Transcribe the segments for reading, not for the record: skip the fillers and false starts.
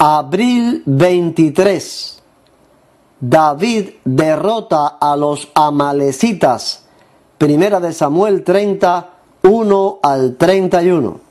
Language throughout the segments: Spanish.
Abril 23. David derrota a los amalecitas. Primera de Samuel 30, 1 al 31.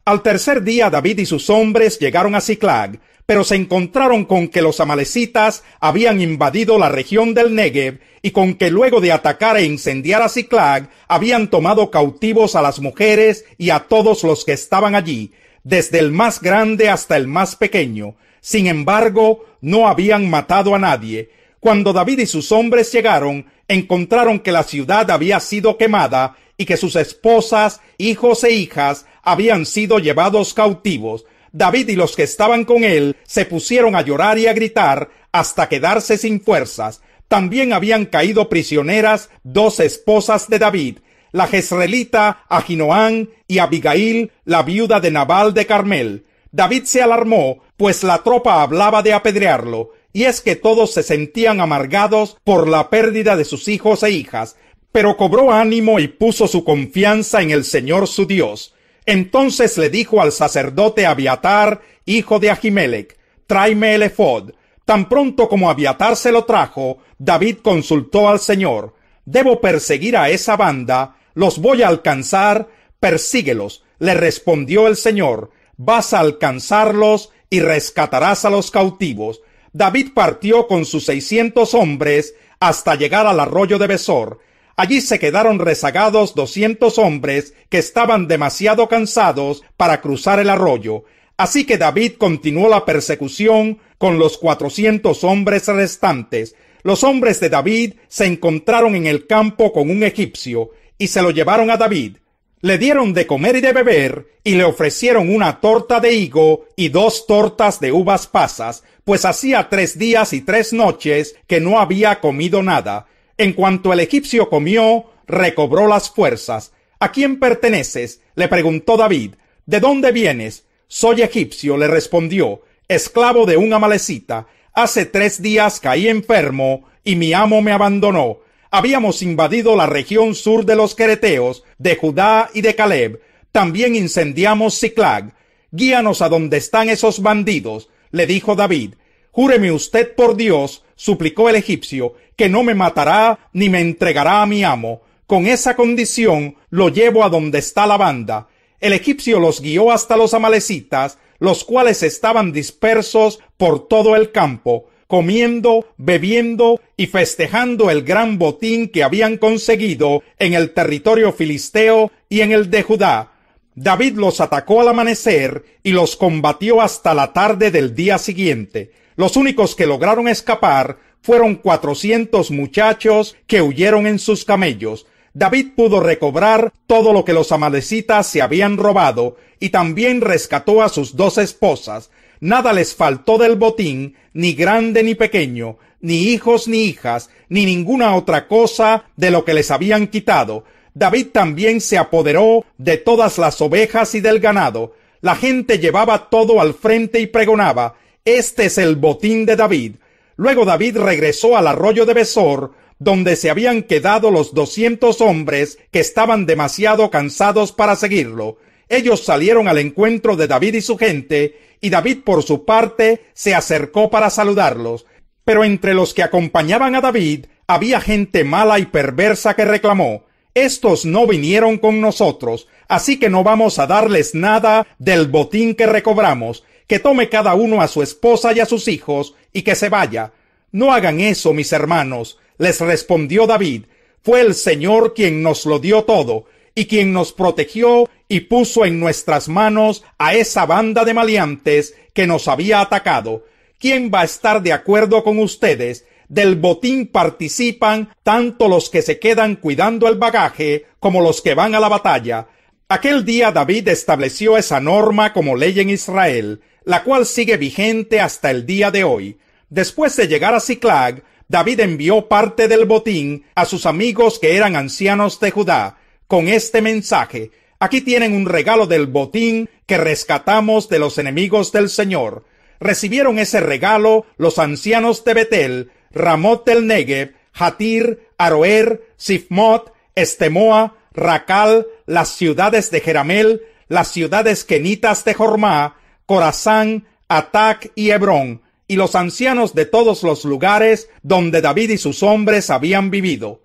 Al tercer día David y sus hombres llegaron a Ziklag, pero se encontraron con que los amalecitas habían invadido la región del Negev y con que luego de atacar e incendiar a Ziklag habían tomado cautivos a las mujeres y a todos los que estaban allí, desde el más grande hasta el más pequeño. Sin embargo, no habían matado a nadie. Cuando David y sus hombres llegaron, encontraron que la ciudad había sido quemada y que sus esposas, hijos e hijas habían sido llevados cautivos. David y los que estaban con él se pusieron a llorar y a gritar hasta quedarse sin fuerzas. También habían caído prisioneras 2 esposas de David, la jezreelita Ahinoam y Abigail, la viuda de Nabal de Carmel. David se alarmó, pues la tropa hablaba de apedrearlo, y es que todos se sentían amargados por la pérdida de sus hijos e hijas, pero cobró ánimo y puso su confianza en el Señor su Dios. Entonces le dijo al sacerdote Abiatar, hijo de Ahimelech: tráeme el efod. Tan pronto como Abiatar se lo trajo, David consultó al Señor: ¿debo perseguir a esa banda? ¿Los voy a alcanzar? Persíguelos, le respondió el Señor. Vas a alcanzarlos y rescatarás a los cautivos. David partió con sus 600 hombres hasta llegar al arroyo de Besor. Allí se quedaron rezagados 200 hombres que estaban demasiado cansados para cruzar el arroyo. Así que David continuó la persecución con los 400 hombres restantes. Los hombres de David se encontraron en el campo con un egipcio y se lo llevaron a David. Le dieron de comer y de beber y le ofrecieron una torta de higo y 2 tortas de uvas pasas, pues hacía 3 días y 3 noches que no había comido nada. En cuanto el egipcio comió, recobró las fuerzas. ¿A quién perteneces?, le preguntó David. ¿De dónde vienes? Soy egipcio, le respondió, esclavo de un amalecita. Hace 3 días caí enfermo y mi amo me abandonó. Habíamos invadido la región sur de los quereteos, de Judá y de Caleb. También incendiamos Ziklag. Guíanos a donde están esos bandidos, le dijo David. Júreme usted por Dios, suplicó el egipcio, que no me matará ni me entregará a mi amo. Con esa condición lo llevo a donde está la banda. El egipcio los guió hasta los amalecitas, los cuales estaban dispersos por todo el campo, comiendo, bebiendo y festejando el gran botín que habían conseguido en el territorio filisteo y en el de Judá. David los atacó al amanecer y los combatió hasta la tarde del día siguiente. Los únicos que lograron escapar fueron 400 muchachos que huyeron en sus camellos. David pudo recobrar todo lo que los amalecitas se habían robado y también rescató a sus 2 esposas. Nada les faltó del botín, ni grande ni pequeño, ni hijos ni hijas, ni ninguna otra cosa de lo que les habían quitado. David también se apoderó de todas las ovejas y del ganado. La gente llevaba todo al frente y pregonaba: «Este es el botín de David». Luego David regresó al arroyo de Besor, donde se habían quedado los 200 hombres que estaban demasiado cansados para seguirlo. Ellos salieron al encuentro de David y su gente, y David por su parte se acercó para saludarlos. Pero entre los que acompañaban a David había gente mala y perversa que reclamó: «Estos no vinieron con nosotros, así que no vamos a darles nada del botín que recobramos. Que tome cada uno a su esposa y a sus hijos, y que se vaya». «No hagan eso, mis hermanos», les respondió David. «Fue el Señor quien nos lo dio todo, y quien nos protegió y puso en nuestras manos a esa banda de maleantes que nos había atacado. ¿Quién va a estar de acuerdo con ustedes? Del botín participan tanto los que se quedan cuidando el bagaje como los que van a la batalla». Aquel día David estableció esa norma como ley en Israel, la cual sigue vigente hasta el día de hoy. Después de llegar a Ziklag, David envió parte del botín a sus amigos que eran ancianos de Judá, con este mensaje: «Aquí tienen un regalo del botín que rescatamos de los enemigos del Señor». Recibieron ese regalo los ancianos de Betel, Ramot del Negev, Jatir, Aroer, Sifmot, Estemoa, Racal, las ciudades de Jeramel, las ciudades kenitas de Jormá, Corazán, Atac y Hebrón, y los ancianos de todos los lugares donde David y sus hombres habían vivido.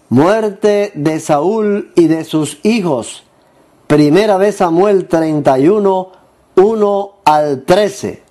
Muerte de Saúl y de sus hijos. Primera de Samuel 31, 1 al 13.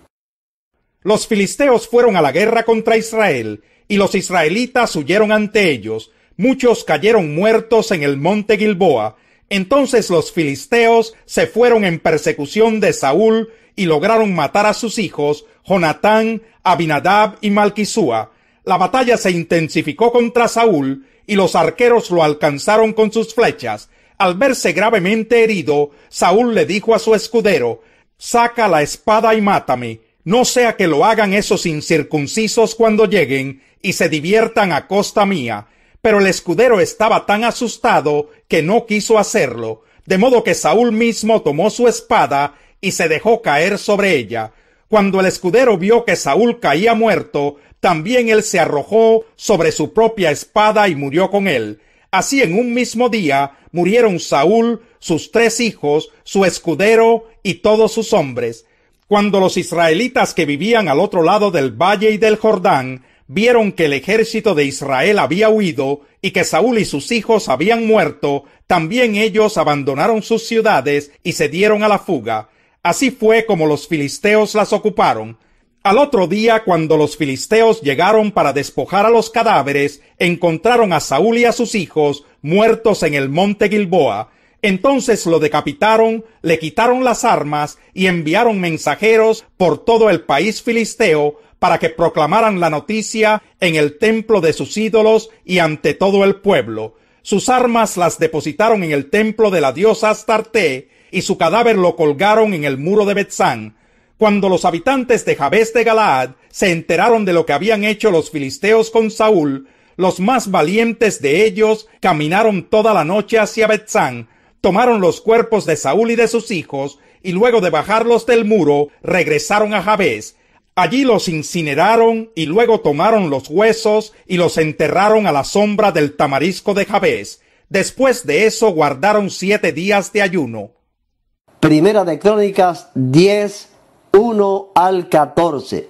Los filisteos fueron a la guerra contra Israel, y los israelitas huyeron ante ellos. Muchos cayeron muertos en el monte Gilboa. Entonces los filisteos se fueron en persecución de Saúl y lograron matar a sus hijos, Jonatán, Abinadab y Malquisúa. La batalla se intensificó contra Saúl, y los arqueros lo alcanzaron con sus flechas. Al verse gravemente herido, Saúl le dijo a su escudero: «Saca la espada y mátame, no sea que lo hagan esos incircuncisos cuando lleguen y se diviertan a costa mía». Pero el escudero estaba tan asustado que no quiso hacerlo, de modo que Saúl mismo tomó su espada y se dejó caer sobre ella. Cuando el escudero vio que Saúl caía muerto, también él se arrojó sobre su propia espada y murió con él. Así en un mismo día murieron Saúl, sus 3 hijos, su escudero y todos sus hombres. Cuando los israelitas que vivían al otro lado del valle y del Jordán vieron que el ejército de Israel había huido y que Saúl y sus hijos habían muerto, también ellos abandonaron sus ciudades y se dieron a la fuga. Así fue como los filisteos las ocuparon. Al otro día, cuando los filisteos llegaron para despojar a los cadáveres, encontraron a Saúl y a sus hijos muertos en el monte Gilboa. Entonces lo decapitaron, le quitaron las armas y enviaron mensajeros por todo el país filisteo para que proclamaran la noticia en el templo de sus ídolos y ante todo el pueblo. Sus armas las depositaron en el templo de la diosa Astarte, y su cadáver lo colgaron en el muro de Betzán. Cuando los habitantes de Jabes de Galaad se enteraron de lo que habían hecho los filisteos con Saúl, los más valientes de ellos caminaron toda la noche hacia Betzán, tomaron los cuerpos de Saúl y de sus hijos, y luego de bajarlos del muro, regresaron a Jabes. Allí los incineraron y luego tomaron los huesos y los enterraron a la sombra del tamarisco de Jabes. Después de eso guardaron 7 días de ayuno. Primera de Crónicas 10, 1 al 14.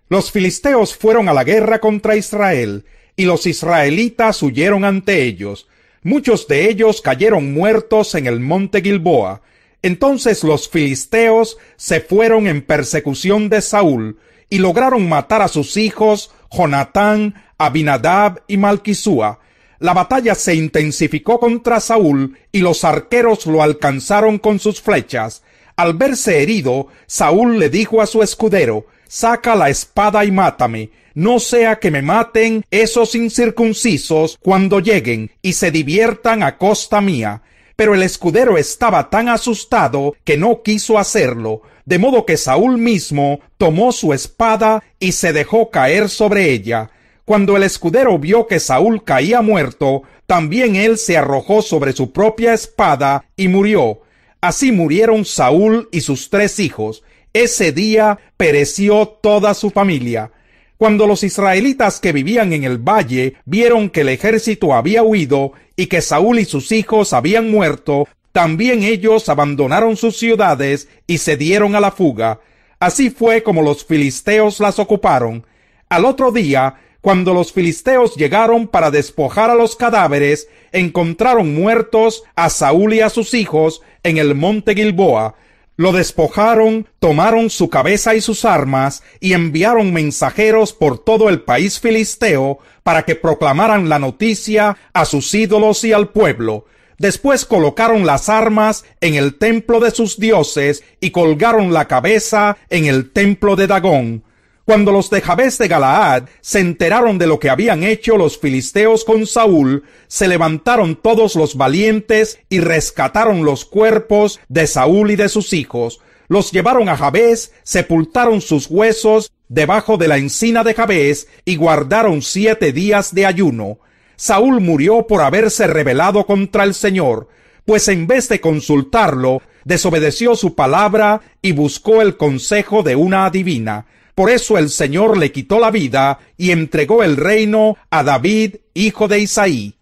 Los filisteos fueron a la guerra contra Israel, y los israelitas huyeron ante ellos. Muchos de ellos cayeron muertos en el monte Gilboa. Entonces los filisteos se fueron en persecución de Saúl, y lograron matar a sus hijos, Jonatán, Abinadab y Malquisúa. La batalla se intensificó contra Saúl, y los arqueros lo alcanzaron con sus flechas. Al verse herido, Saúl le dijo a su escudero: «Saca la espada y mátame, no sea que me maten esos incircuncisos cuando lleguen y se diviertan a costa mía». Pero el escudero estaba tan asustado que no quiso hacerlo, de modo que Saúl mismo tomó su espada y se dejó caer sobre ella. Cuando el escudero vio que Saúl caía muerto, también él se arrojó sobre su propia espada y murió. Así murieron Saúl y sus 3 hijos. Ese día pereció toda su familia. Cuando los israelitas que vivían en el valle vieron que el ejército había huido y que Saúl y sus hijos habían muerto, también ellos abandonaron sus ciudades y se dieron a la fuga. Así fue como los filisteos las ocuparon. Al otro día, cuando los filisteos llegaron para despojar a los cadáveres, encontraron muertos a Saúl y a sus hijos en el monte Gilboa. Lo despojaron, tomaron su cabeza y sus armas, y enviaron mensajeros por todo el país filisteo para que proclamaran la noticia a sus ídolos y al pueblo. Después colocaron las armas en el templo de sus dioses y colgaron la cabeza en el templo de Dagón. Cuando los de Jabes de Galaad se enteraron de lo que habían hecho los filisteos con Saúl, se levantaron todos los valientes y rescataron los cuerpos de Saúl y de sus hijos. Los llevaron a Jabes, sepultaron sus huesos debajo de la encina de Jabes y guardaron 7 días de ayuno. Saúl murió por haberse rebelado contra el Señor, pues en vez de consultarlo, desobedeció su palabra y buscó el consejo de una adivina. Por eso el Señor le quitó la vida y entregó el reino a David, hijo de Isaí.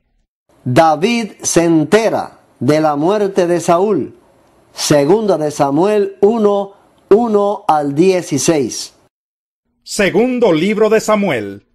David se entera de la muerte de Saúl. Segunda de Samuel 1, 1 al 16. Segundo libro de Samuel,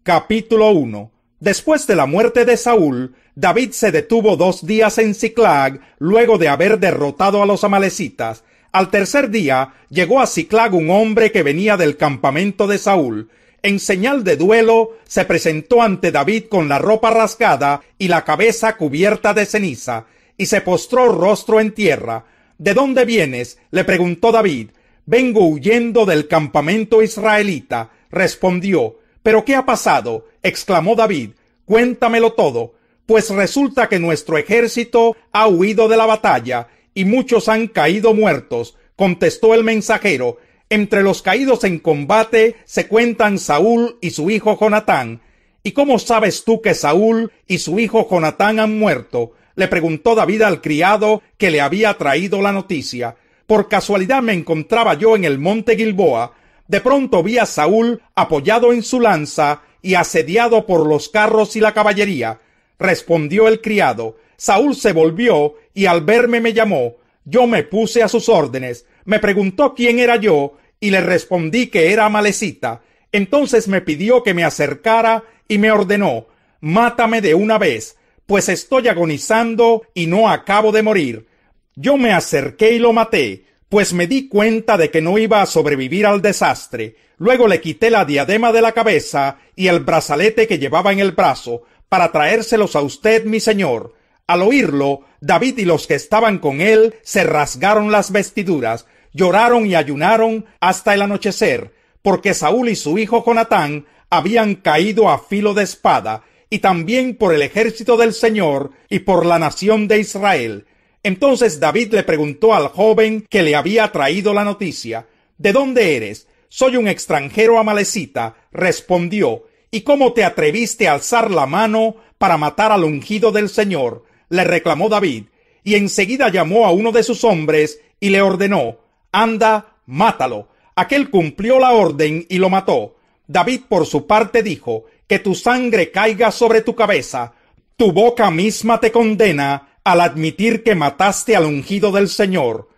capítulo 1. Después de la muerte de Saúl, David se detuvo 2 días en Siclag, luego de haber derrotado a los amalecitas. Al tercer día, llegó a Siclag un hombre que venía del campamento de Saúl. En señal de duelo, se presentó ante David con la ropa rasgada y la cabeza cubierta de ceniza, y se postró rostro en tierra. ¿De dónde vienes?, le preguntó David. Vengo huyendo del campamento israelita, respondió. ¿Pero qué ha pasado?, exclamó David. Cuéntamelo todo, pues resulta que nuestro ejército ha huido de la batalla, y muchos han caído muertos, contestó el mensajero. Entre los caídos en combate se cuentan Saúl y su hijo Jonatán. ¿Y cómo sabes tú que Saúl y su hijo Jonatán han muerto?, le preguntó David al criado que le había traído la noticia. Por casualidad me encontraba yo en el monte Gilboa. De pronto vi a Saúl apoyado en su lanza y asediado por los carros y la caballería, respondió el criado. Saúl se volvió y al verme me llamó. Yo me puse a sus órdenes. Me preguntó quién era yo y le respondí que era amalecita. Entonces me pidió que me acercara y me ordenó: mátame de una vez, pues estoy agonizando y no acabo de morir. Yo me acerqué y lo maté, pues me di cuenta de que no iba a sobrevivir al desastre. Luego le quité la diadema de la cabeza y el brazalete que llevaba en el brazo, para traérselos a usted, mi señor. Al oírlo, David y los que estaban con él se rasgaron las vestiduras, lloraron y ayunaron hasta el anochecer, porque Saúl y su hijo Jonatán habían caído a filo de espada, y también por el ejército del Señor y por la nación de Israel. Entonces David le preguntó al joven que le había traído la noticia: ¿de dónde eres? Soy un extranjero amalecita, respondió. ¿Y cómo te atreviste a alzar la mano para matar al ungido del Señor?, le reclamó David. Y enseguida llamó a uno de sus hombres y le ordenó: anda, mátalo. Aquel cumplió la orden y lo mató. David por su parte dijo: que tu sangre caiga sobre tu cabeza. Tu boca misma te condena al admitir que mataste al ungido del Señor.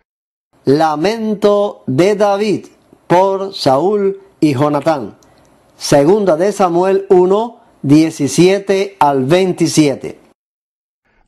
Lamento de David por Saúl y Jonatán. Segunda de Samuel 1, 17 al 27.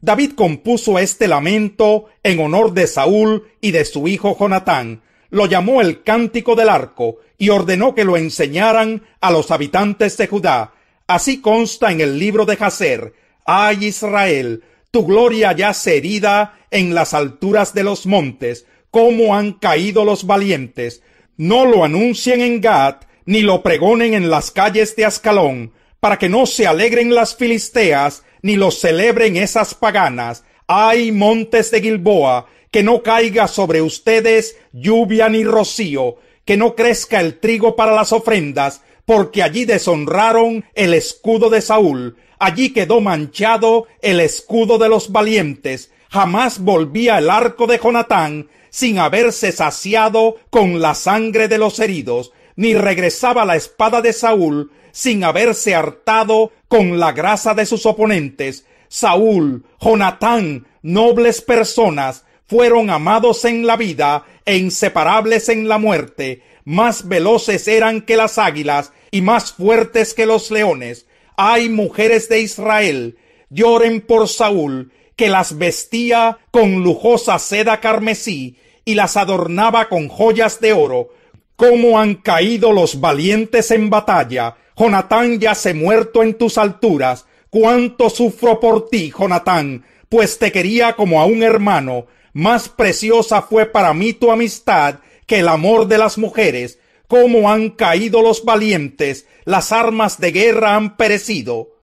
David compuso este lamento en honor de Saúl y de su hijo Jonatán. Lo llamó el Cántico del Arco y ordenó que lo enseñaran a los habitantes de Judá. Así consta en el libro de Jaser: ¡ay, Israel! Tu gloria yace herida en las alturas de los montes. ¿Cómo han caído los valientes? No lo anuncien en Gat, ni lo pregonen en las calles de Ascalón, para que no se alegren las filisteas, ni lo celebren esas paganas. ¡Ay, montes de Gilboa! Que no caiga sobre ustedes lluvia ni rocío, que no crezca el trigo para las ofrendas, porque allí deshonraron el escudo de Saúl, allí quedó manchado el escudo de los valientes. Jamás volvía el arco de Jonatán sin haberse saciado con la sangre de los heridos, ni regresaba la espada de Saúl sin haberse hartado con la grasa de sus oponentes. Saúl, Jonatán, nobles personas, fueron amados en la vida e inseparables en la muerte. Más veloces eran que las águilas y más fuertes que los leones. Ay, mujeres de Israel, lloren por Saúl, que las vestía con lujosa seda carmesí y las adornaba con joyas de oro. Cómo han caído los valientes en batalla. Jonatán yace muerto en tus alturas. Cuánto sufro por ti, Jonatán, pues te quería como a un hermano. Más preciosa fue para mí tu amistad que el amor de las mujeres. Cómo han caído los valientes, las armas de guerra han perecido.